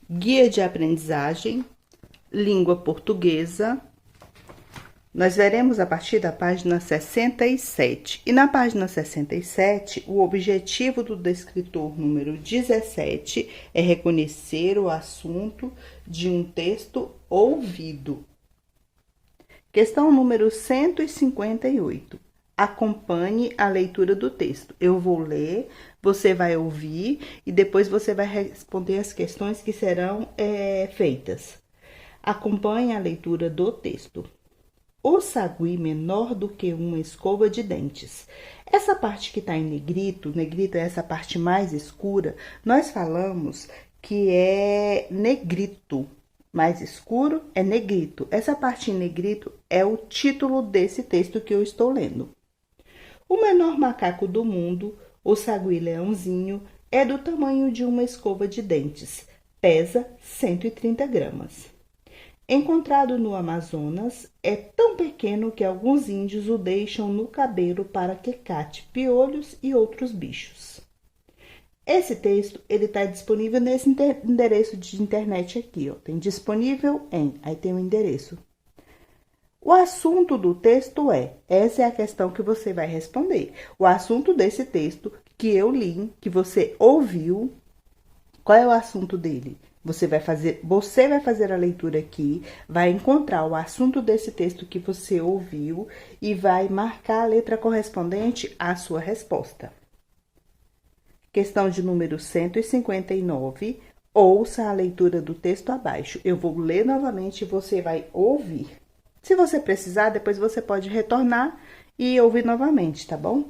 Guia de aprendizagem, língua portuguesa. Nós veremos a partir da página 67. E na página 67, o objetivo do descritor número 17 é reconhecer o assunto de um texto ouvido. Questão número 158. Acompanhe a leitura do texto. Eu vou ler, você vai ouvir e depois você vai responder as questões que serão feitas. Acompanhe a leitura do texto. O sagui menor do que uma escova de dentes. Essa parte que está em negrito, negrito é essa parte mais escura, nós falamos que é negrito. Mais escuro é negrito. Essa parte em negrito é o título desse texto que eu estou lendo. O menor macaco do mundo, o sagui-leãozinho, é do tamanho de uma escova de dentes. Pesa 130 gramas. Encontrado no Amazonas, é tão pequeno que alguns índios o deixam no cabelo para que cate piolhos e outros bichos. Esse texto ele está disponível nesse endereço de internet aqui, ó. Tem disponível em, aí tem o endereço. O assunto do texto essa é a questão que você vai responder. O assunto desse texto que eu li, que você ouviu, qual é o assunto dele? Você vai fazer a leitura aqui, vai encontrar o assunto desse texto que você ouviu e vai marcar a letra correspondente à sua resposta. Questão de número 159. Ouça a leitura do texto abaixo. Eu vou ler novamente e você vai ouvir. Se você precisar, depois você pode retornar e ouvir novamente, tá bom?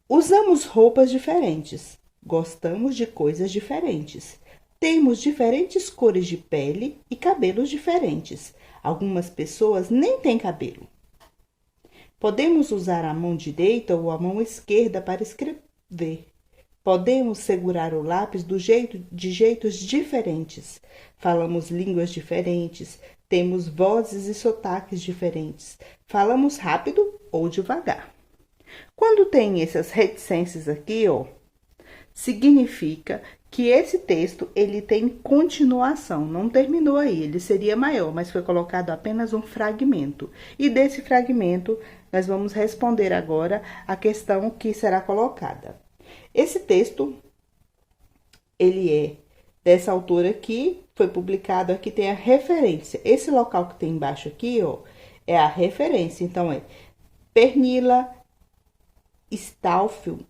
Usamos roupas diferentes. Gostamos de coisas diferentes. Temos diferentes cores de pele e cabelos diferentes. Algumas pessoas nem têm cabelo. Podemos usar a mão direita ou a mão esquerda para escrever. Podemos segurar o lápis de jeitos diferentes. Falamos línguas diferentes. Temos vozes e sotaques diferentes. Falamos rápido ou devagar. Quando tem essas reticências aqui, ó, significa que esse texto ele tem continuação, não terminou aí, ele seria maior, mas foi colocado apenas um fragmento. E desse fragmento, nós vamos responder agora a questão que será colocada. Esse texto, ele é dessa autora aqui, foi publicado aqui, tem a referência. Esse local que tem embaixo aqui, ó, é a referência. Então, é Pernilla Stauffelt.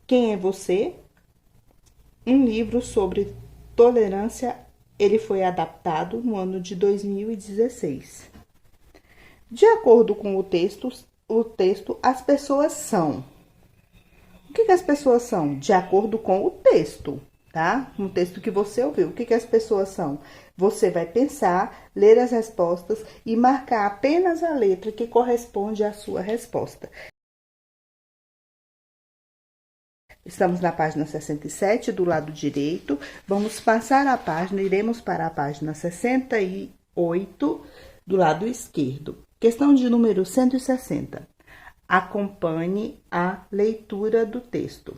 Quem é você? Um livro sobre tolerância, ele foi adaptado no ano de 2016. De acordo com o texto, as pessoas são. O que as pessoas são? De acordo com o texto, tá? No texto que você ouviu. O que as pessoas são? Você vai pensar, ler as respostas e marcar apenas a letra que corresponde à sua resposta. Estamos na página 67, do lado direito. Vamos passar a página, iremos para a página 68, do lado esquerdo. Questão de número 160. Acompanhe a leitura do texto.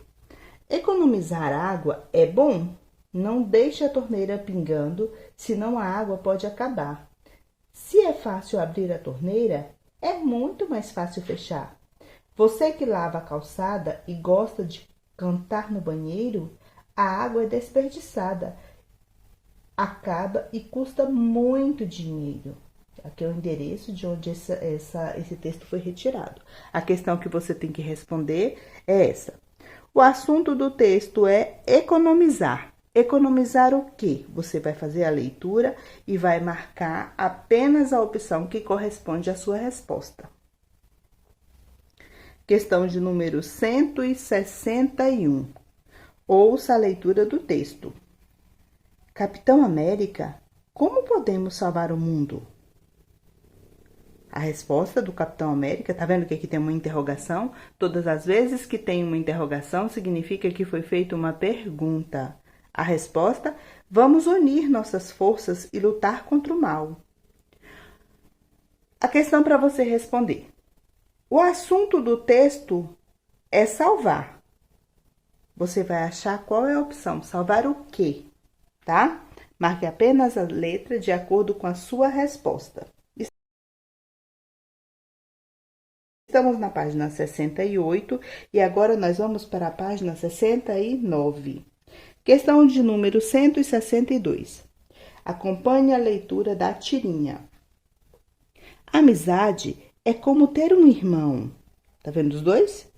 Economizar água é bom? Não deixe a torneira pingando, senão a água pode acabar. Se é fácil abrir a torneira, é muito mais fácil fechar. Você que lava a calçada e gosta de cantar no banheiro, a água é desperdiçada, acaba e custa muito dinheiro. Aqui é o endereço de onde esse texto foi retirado. A questão que você tem que responder é essa. O assunto do texto é economizar. Economizar o quê? Você vai fazer a leitura e vai marcar apenas a opção que corresponde à sua resposta. Questão de número 161. Ouça a leitura do texto. Capitão América, como podemos salvar o mundo? A resposta do Capitão América, tá vendo que aqui tem uma interrogação? Todas as vezes que tem uma interrogação, significa que foi feita uma pergunta. A resposta: vamos unir nossas forças e lutar contra o mal. A questão para você responder. O assunto do texto é salvar. Você vai achar qual é a opção. Salvar o quê? Tá? Marque apenas a letra de acordo com a sua resposta. Estamos na página 68 e agora nós vamos para a página 69. Questão de número 162. Acompanhe a leitura da tirinha. Amizade é como ter um irmão. Tá vendo os dois?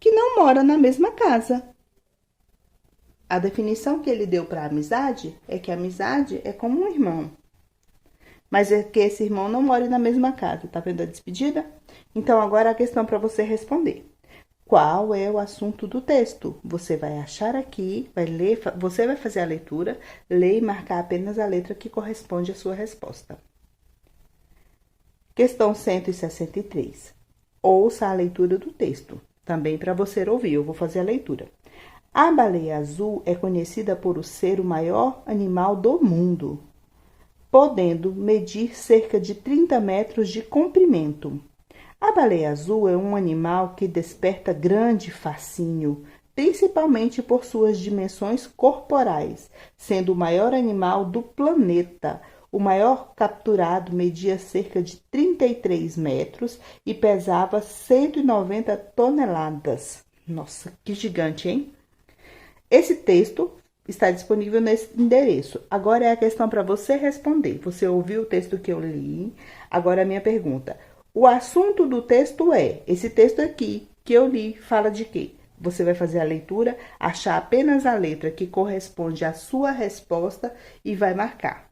Que não mora na mesma casa. A definição que ele deu para amizade é que a amizade é como um irmão. Mas é que esse irmão não mora na mesma casa. Tá vendo a despedida? Então, agora a questão para você responder. Qual é o assunto do texto? Você vai achar aqui, vai ler, você vai fazer a leitura, ler e marcar apenas a letra que corresponde à sua resposta. Questão 163. Ouça a leitura do texto. Também para você ouvir, eu vou fazer a leitura. A baleia azul é conhecida por ser o maior animal do mundo, podendo medir cerca de 30 metros de comprimento. A baleia azul é um animal que desperta grande fascínio, principalmente por suas dimensões corporais, sendo o maior animal do planeta. O maior capturado media cerca de 33 metros e pesava 190 toneladas. Nossa, que gigante, hein? Esse texto está disponível nesse endereço. Agora é a questão para você responder. Você ouviu o texto que eu li? Agora a minha pergunta. O assunto do texto é, esse texto aqui que eu li, fala de quê? Você vai fazer a leitura, achar apenas a letra que corresponde à sua resposta e vai marcar.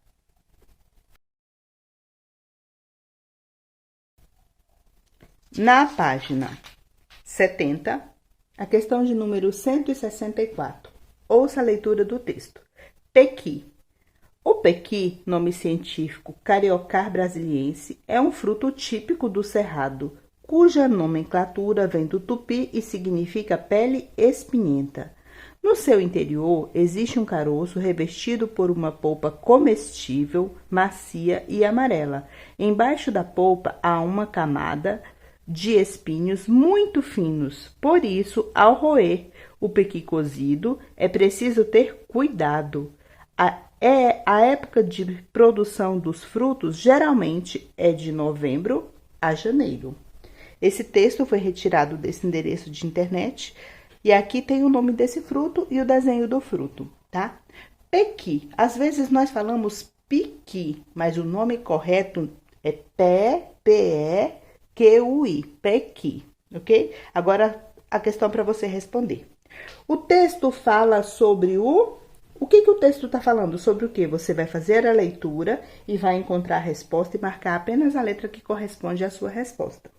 Na página 70, a questão de número 164. Ouça a leitura do texto. Pequi. O pequi, nome científico Cariocar brasiliense, é um fruto típico do Cerrado, cuja nomenclatura vem do tupi e significa pele espinhenta. No seu interior existe um caroço revestido por uma polpa comestível, macia e amarela. Embaixo da polpa há uma camada de espinhos muito finos. Por isso, ao roer o pequi cozido, é preciso ter cuidado. A época de produção dos frutos geralmente é de novembro a janeiro. Esse texto foi retirado desse endereço de internet e aqui tem o nome desse fruto e o desenho do fruto, tá? Pequi. Às vezes nós falamos piqui, mas o nome correto é P-E-Q-U-I, pequi, ok? Agora a questão para você responder. O texto fala sobre o que o texto está falando? Sobre o que? Você vai fazer a leitura e vai encontrar a resposta e marcar apenas a letra que corresponde à sua resposta.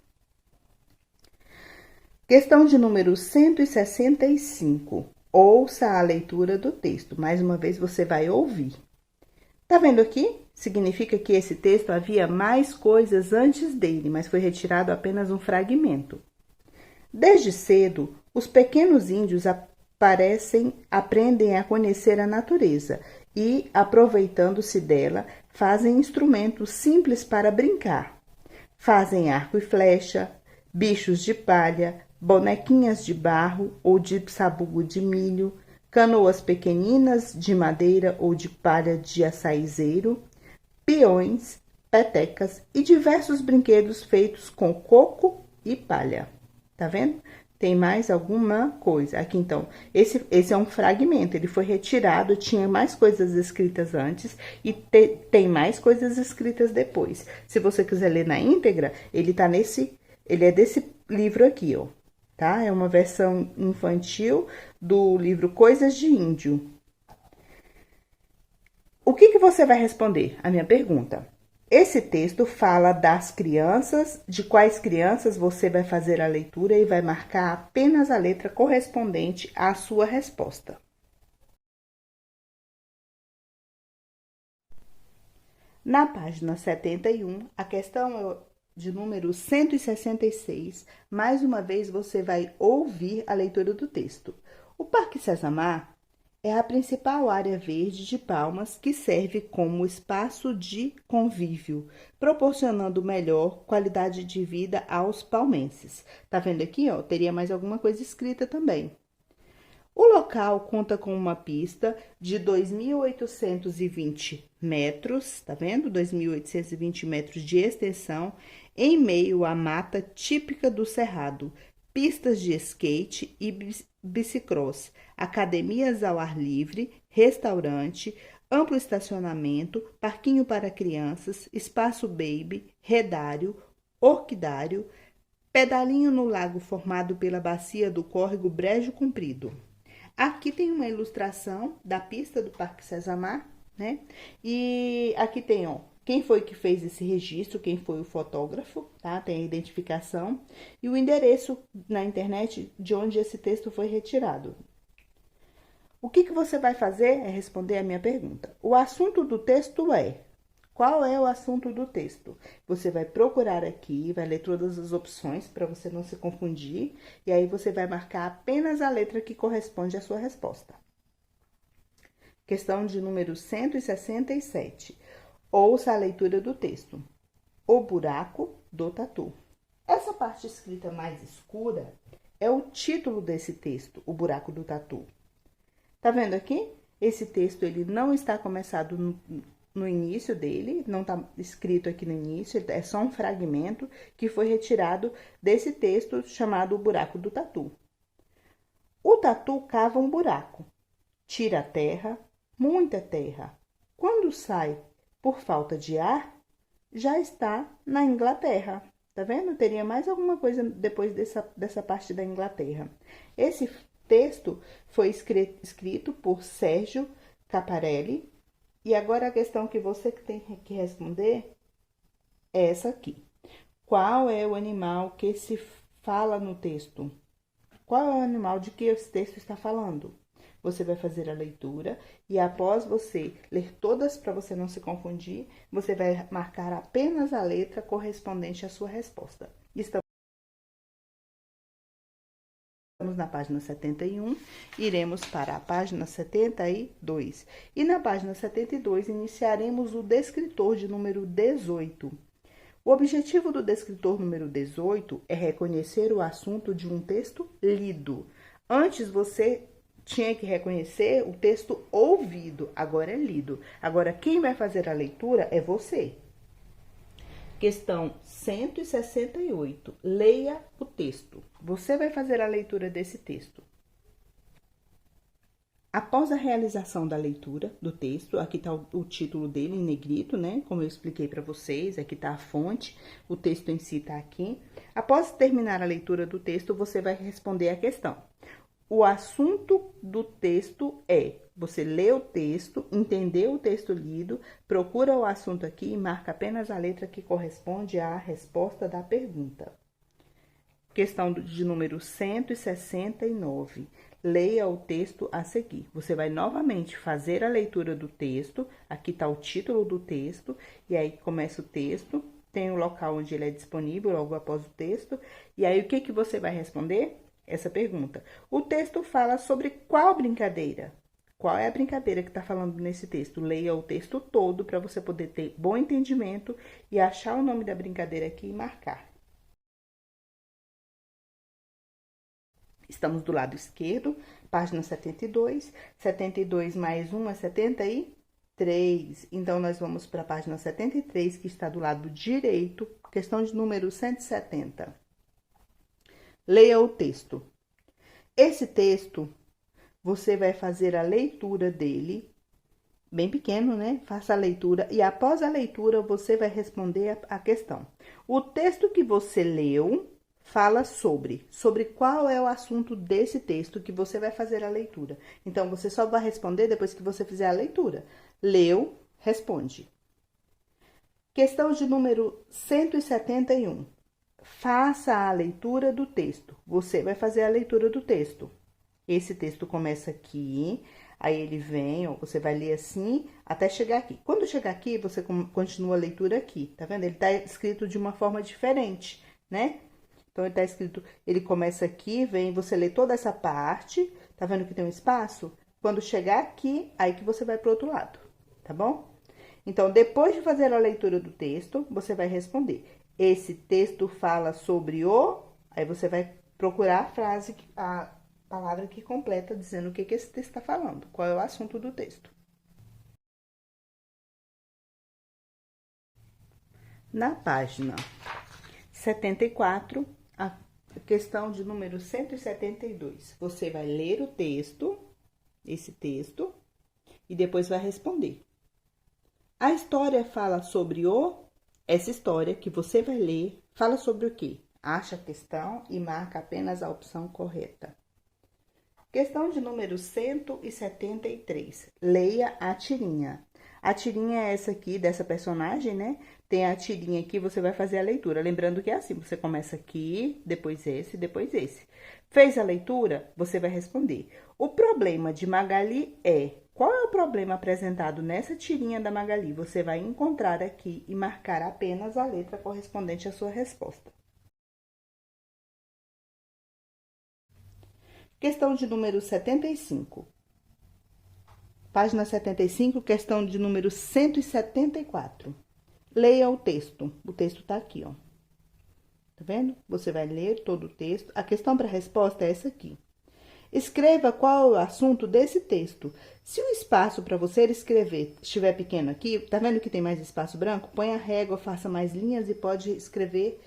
Questão de número 165. Ouça a leitura do texto. Mais uma vez, você vai ouvir. Tá vendo aqui? Significa que esse texto havia mais coisas antes dele, mas foi retirado apenas um fragmento. Desde cedo, os pequenos índios aprendem a conhecer a natureza e, aproveitando-se dela, fazem instrumentos simples para brincar. Fazem arco e flecha, bichos de palha, bonequinhas de barro ou de sabugo de milho, canoas pequeninas de madeira ou de palha de açaizeiro, peões, petecas e diversos brinquedos feitos com coco e palha. Tá vendo? Tem mais alguma coisa aqui, então. Esse é um fragmento, ele foi retirado, tinha mais coisas escritas antes e tem mais coisas escritas depois. Se você quiser ler na íntegra, ele é desse livro aqui, ó, tá? É uma versão infantil do livro Coisas de Índio. O que você vai responder? A minha pergunta. Esse texto fala das crianças, de quais crianças você vai fazer a leitura e vai marcar apenas a letra correspondente à sua resposta. Na página 71, a questão de número 166, mais uma vez você vai ouvir a leitura do texto. O Parque Sazamar é a principal área verde de Palmas que serve como espaço de convívio, proporcionando melhor qualidade de vida aos palmenses. Tá vendo aqui, ó? Teria mais alguma coisa escrita também. O local conta com uma pista de 2.820 metros, tá vendo? 2.820 metros de extensão, em meio à mata típica do Cerrado, pistas de skate e bicicross, academias ao ar livre, restaurante, amplo estacionamento, parquinho para crianças, espaço baby, redário, orquidário, pedalinho no lago formado pela bacia do córrego Brejo Comprido. Aqui tem uma ilustração da pista do Parque Cezamar, né? E aqui tem, ó, quem foi que fez esse registro, quem foi o fotógrafo, tá? Tem a identificação e o endereço na internet de onde esse texto foi retirado. O que você vai fazer é responder a minha pergunta. O assunto do texto é... Qual é o assunto do texto? Você vai procurar aqui, vai ler todas as opções para você não se confundir, e aí você vai marcar apenas a letra que corresponde à sua resposta. Questão de número 167. Ouça a leitura do texto. O buraco do tatu. Essa parte escrita mais escura é o título desse texto, O Buraco do Tatu. Tá vendo aqui? Esse texto ele não está começado no início dele, não está escrito aqui no início, é só um fragmento que foi retirado desse texto chamado O Buraco do Tatu. O tatu cava um buraco, tira a terra, muita terra. Quando sai por falta de ar, já está na Inglaterra. Tá vendo? Teria mais alguma coisa depois dessa parte da Inglaterra. Esse texto foi escrito por Sérgio Caparelli. E agora a questão que você tem que responder é essa aqui. Qual é o animal que se fala no texto? Qual é o animal de que esse texto está falando? Você vai fazer a leitura e após você ler todas para você não se confundir, você vai marcar apenas a letra correspondente à sua resposta. Estamos na página 71, iremos para a página 72. E na página 72, iniciaremos o descritor de número 18. O objetivo do descritor número 18 é reconhecer o assunto de um texto lido. Antes, você tinha que reconhecer o texto ouvido, agora é lido. Agora, quem vai fazer a leitura é você. Questão 168. Leia o texto. Você vai fazer a leitura desse texto. Após a realização da leitura do texto, aqui está o título dele em negrito, né? Como eu expliquei para vocês, aqui está a fonte, o texto em si está aqui. Após terminar a leitura do texto, você vai responder a questão. O assunto do texto é... Você lê o texto, entendeu o texto lido, procura o assunto aqui e marca apenas a letra que corresponde à resposta da pergunta. Questão de número 169. Leia o texto a seguir. Você vai novamente fazer a leitura do texto. Aqui está o título do texto. E aí começa o texto. Tem o local onde ele é disponível, logo após o texto. E aí o que você vai responder? Essa pergunta. O texto fala sobre qual brincadeira? Qual é a brincadeira que está falando nesse texto? Leia o texto todo para você poder ter bom entendimento e achar o nome da brincadeira aqui e marcar. Estamos do lado esquerdo, página 72. 72 mais 1 é 73. Então, nós vamos para a página 73, que está do lado direito, questão de número 170. Leia o texto. Esse texto... Você vai fazer a leitura dele, bem pequeno, né? Faça a leitura e após a leitura você vai responder a questão. O texto que você leu fala sobre qual é o assunto desse texto que você vai fazer a leitura. Então, você só vai responder depois que você fizer a leitura. Leu, responde. Questão de número 171. Faça a leitura do texto. Você vai fazer a leitura do texto. Esse texto começa aqui, aí ele vem, ó, você vai ler assim, até chegar aqui. Quando chegar aqui, você continua a leitura aqui, tá vendo? Ele tá escrito de uma forma diferente, né? Então, ele tá escrito, ele começa aqui, vem, você lê toda essa parte, tá vendo que tem um espaço? Quando chegar aqui, aí que você vai pro outro lado, tá bom? Então, depois de fazer a leitura do texto, você vai responder. Esse texto fala sobre o... Aí você vai procurar a frase, a palavra que completa, dizendo o que esse texto está falando. Qual é o assunto do texto. Na página 74, a questão de número 172. Você vai ler o texto, esse texto, e depois vai responder. A história fala sobre o... Essa história que você vai ler fala sobre o quê? Acha a questão e marca apenas a opção correta. Questão de número 173. Leia a tirinha. A tirinha é essa aqui, dessa personagem, né? Tem a tirinha aqui, você vai fazer a leitura. Lembrando que é assim, você começa aqui, depois esse, depois esse. Fez a leitura? Você vai responder. O problema de Magali é... Qual é o problema apresentado nessa tirinha da Magali? Você vai encontrar aqui e marcar apenas a letra correspondente à sua resposta. Questão de número 75. Página 75, questão de número 174. Leia o texto. O texto tá aqui, ó. Tá vendo? Você vai ler todo o texto. A questão para resposta é essa aqui. Escreva qual é o assunto desse texto. Se o espaço para você escrever estiver pequeno aqui, tá vendo que tem mais espaço branco? Põe a régua, faça mais linhas e pode escrever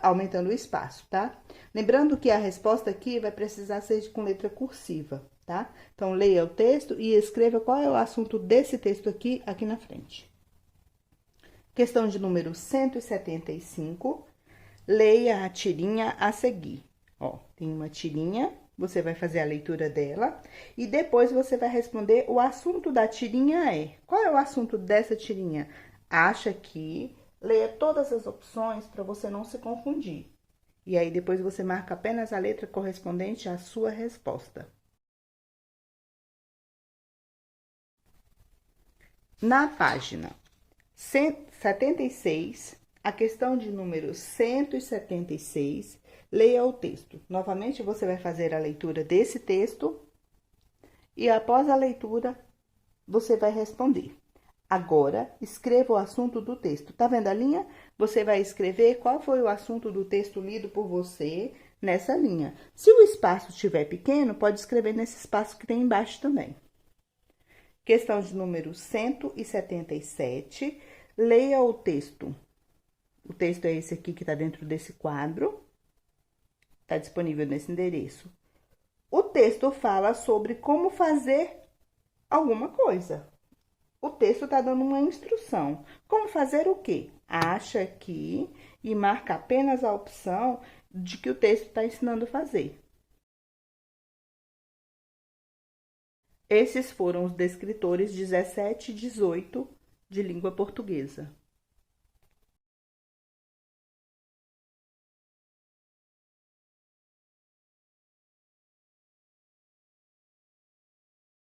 aumentando o espaço, tá? Lembrando que a resposta aqui vai precisar ser com letra cursiva, tá? Então, leia o texto e escreva qual é o assunto desse texto aqui na frente. Questão de número 175. Leia a tirinha a seguir. Ó, tem uma tirinha, você vai fazer a leitura dela e depois você vai responder o assunto da tirinha é. Qual é o assunto dessa tirinha? Acha aqui, leia todas as opções para você não se confundir. E aí depois você marca apenas a letra correspondente à sua resposta. Na página 176, a questão de número 176, leia o texto. Novamente, você vai fazer a leitura desse texto e após a leitura, você vai responder. Agora, escreva o assunto do texto. Tá vendo a linha? Você vai escrever qual foi o assunto do texto lido por você nessa linha. Se o espaço estiver pequeno, pode escrever nesse espaço que tem embaixo também. Questão de número 177. Leia o texto. O texto é esse aqui que está dentro desse quadro. Está disponível nesse endereço. O texto fala sobre como fazer alguma coisa. O texto está dando uma instrução. Como fazer o quê? Acha aqui e marca apenas a opção de que o texto está ensinando a fazer. Esses foram os descritores 17 e 18 de língua portuguesa.